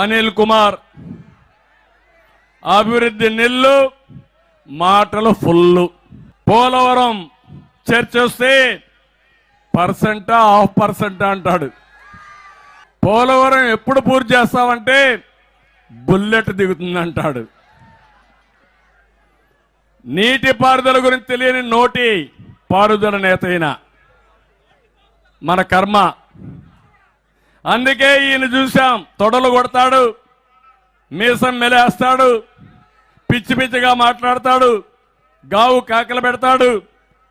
అనిల్ కుమార్ అభివృద్ధి నిల్లు మాటలు ఫుల్లు. పోలవరం చర్చ వస్తే పర్సెంటా 0.5% అంటాడు. పోలవరం ఎప్పుడు పూర్తి చేస్తామంటే బుల్లెట్ దిగుతుందంటాడు. నీటి పారుదల గురించి తెలియని నోటి పారుదల నేత అయిన మన కర్మ. అందుకే ఈయన చూశాం, తొడలు కొడతాడు, మీసం మెలేస్తాడు, పిచ్చి పిచ్చిగా మాట్లాడతాడు, గావు కాకలు పెడతాడు,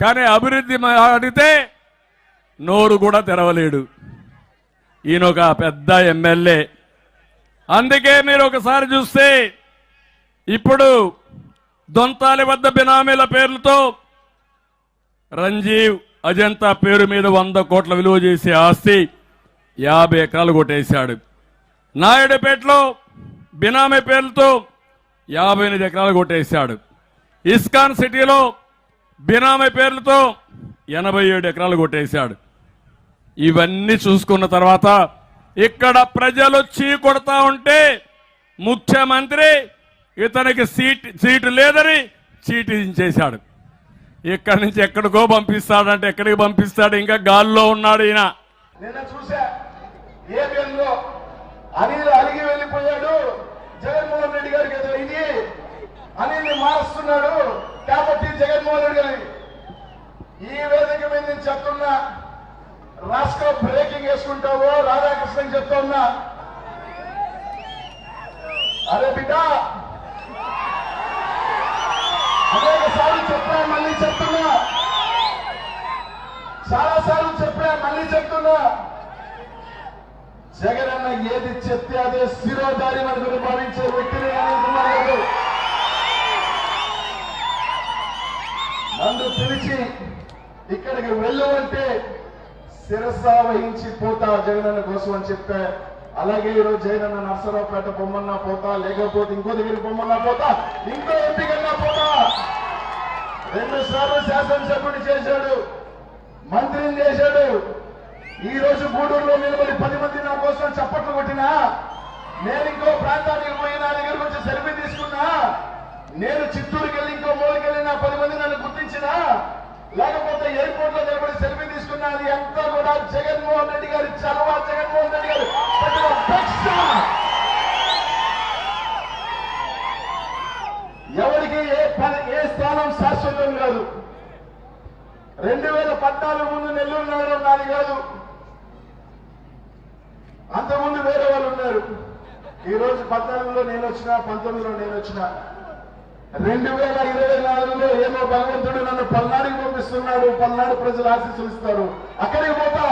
కానీ అభివృద్ధి అడిగితే నోరు కూడా తెరవలేడు. ఈయన ఒక పెద్ద ఎమ్మెల్యే. అందుకే మీరు ఒకసారి చూస్తే ఇప్పుడు దొంతాలి వద్ద బినామీల పేర్లతో రంజీవ్ అజంతా పేరు మీద 100 కోట్ల విలువ చేసే ఆస్తి 50 ఎకరాలు కొట్టేశాడు. నాయుడుపేటలో బినామీ పేర్లతో 58 ఎకరాలు కొట్టేశాడు. ఇస్కాన్ సిటీలో బినామీ పేర్లతో 87 ఎకరాలు కొట్టేశాడు. ఇవన్నీ చూసుకున్న తర్వాత ఇక్కడ ప్రజలు చీ కొడతా ఉంటే ముఖ్యమంత్రి ఇతనికి సీటు లేదని చీటించేశాడు. ఇక్కడి నుంచి ఎక్కడికో పంపిస్తాడంటే ఎక్కడికి పంపిస్తాడు, ఇంకా గాల్లో ఉన్నాడు ఈయన. నిన్న చూసా ఏబిఎన్లో అనిల్ అలిగి వెళ్ళిపోయాడు. జగన్మోహన్ రెడ్డి గారికి ఏదో ఇది అనిల్ని మారుస్తున్నాడు కాబట్టి జగన్మోహన్ రెడ్డి గారి ఈ వేదిక మీద నేను చెప్తున్నా, రాష్ట్ర బ్రేకింగ్ వేసుకుంటావో రాధాకృష్ణకి చెప్తా ఉన్నా, అరే బిడ్డ అనేక సార్లు చెప్పా, మళ్ళీ చెప్తున్నా, చాలా సార్లు చెప్పా, మళ్ళీ చెప్తున్నా, జగన్ అన్న ఏది చెప్తే అదే శిరోధారి మనకు భావించే వ్యక్తిని అనుకున్నాడు. నన్ను పిలిచి ఇక్కడికి వెళ్ళు అంటే శిరస వహించి పోతా జగనన్న కోసం అని చెప్పా. అలాగే ఈరోజు జగనన్న నర్సరావుపేట బొమ్మన్నా పోతా, లేకపోతే ఇంకో దగ్గరికి బొమ్మన్నా పోతా, ఇంకో ఎంపీకన్నా పోతా. 2 సార్లు శాసనసభ్యుడు చేశాడు, మంత్రిని చేశాడు. ఈ రోజు గూడూరులో నిలబడి 10 మంది నా కోసం చప్పట్లు కొట్టినా, నేను ఇంకో ప్రాంతానికి పోయి నా దగ్గరకు వచ్చి సెల్ఫీ తీసుకున్నా, నేను చిత్తూరుకి వెళ్ళి ఇంకో మూలకి వెళ్ళి నా 10 మంది నన్ను గుర్తించినా, లేకపోతే ఎయిర్పోర్ట్ లో నిలబడి సెల్ఫీ తీసుకున్నా, అది అంతా కూడా జగన్మోహన్ రెడ్డి గారి చలవ, జగన్మోహన్ రెడ్డి గారు ఎవరికి ఏ స్థానం శాశ్వతం కాదు. 2014 ముందు నెల్లూరు నగరం నాది కాదు, అంతకుముందు వేరే వాళ్ళు ఉన్నారు. ఈ రోజు 14లో నేను వచ్చినా, 19లో నేను వచ్చినా, 2024లో ఏమో భగవంతుడు నన్ను పల్నాడికి పంపిస్తున్నాడు, పల్నాడు ప్రజలు ఆశీస్సులు ఇస్తారు, అక్కడికి పోతా.